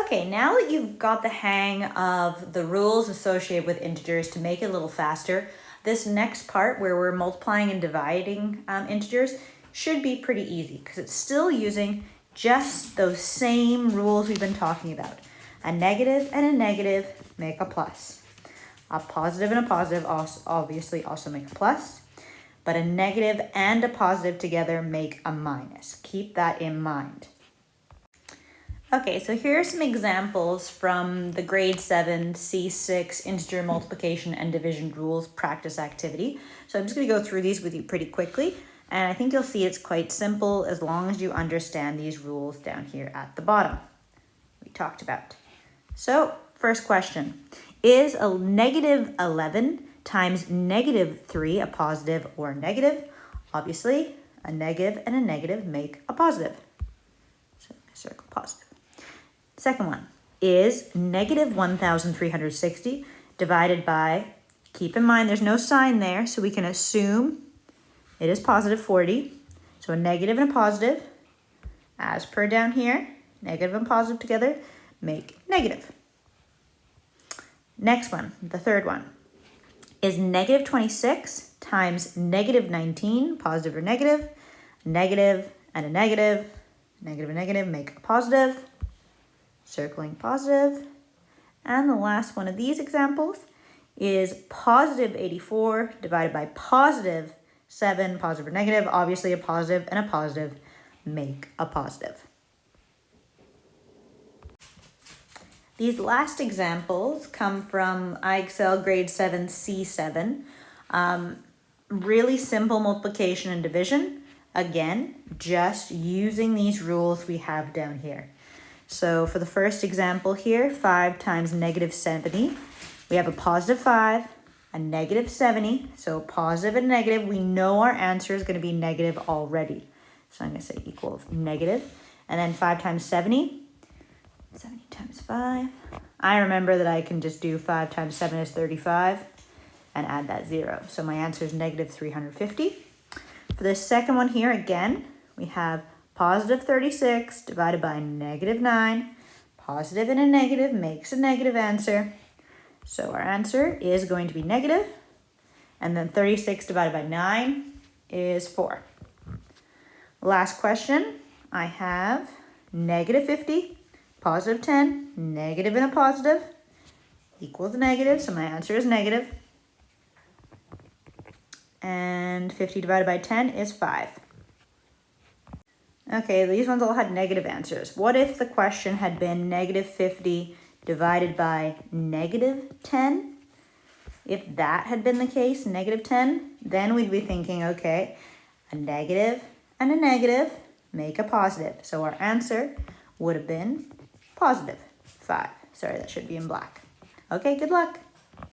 Okay, now that you've got the hang of the rules associated with integers to make it a little faster, this next part where we're multiplying and dividing integers should be pretty easy because it's still using just those same rules we've been talking about. A negative and a negative make a plus. A positive and a positive obviously also make a plus, but a negative and a positive together make a minus. Keep that in mind. Okay, so here are some examples from the grade 7 C6 integer multiplication and division rules practice activity. So I'm just going to go through these with you pretty quickly, and I think you'll see it's quite simple as long as you understand these rules down here at the bottom we talked about. So first question, is a negative 11 times negative 3 a positive or a negative? Obviously, a negative and a negative make a positive. So circle positive. Second one, is negative 1,360 divided by, keep in mind there's no sign there, so we can assume it is positive 40. So a negative and a positive, as per down here, negative and positive together make negative. Next one, the third one, is negative 26 times negative 19, positive or negative? Negative and a negative, negative and negative make a positive. Circling positive. And the last one of these examples is positive 84 divided by positive 7, positive or negative. Obviously a positive and a positive make a positive. These last examples come from IXL grade 7 C7. Really simple multiplication and division. Again, just using these rules we have down here. So for the first example here, 5 times negative 70, we have a positive 5, a negative 70. So positive and negative, we know our answer is going to be negative already. So I'm going to say equal negative. And then 5 times 70, 70 times 5. I remember that I can just do 5 times 7 is 35 and add that 0. So my answer is negative 350. For the second one here, again, we have positive 36 divided by negative 9. Positive and a negative makes a negative answer. So our answer is going to be negative. And then 36 divided by 9 is 4. Last question, I have negative 50, positive 10, negative and a positive equals negative. So my answer is negative. And 50 divided by 10 is 5. Okay, these ones all had negative answers. What if the question had been negative 50 divided by negative 10? If that had been the case, negative 10, then we'd be thinking, okay, a negative and a negative make a positive. So our answer would have been positive 5. Sorry, that should be in black. Okay, good luck.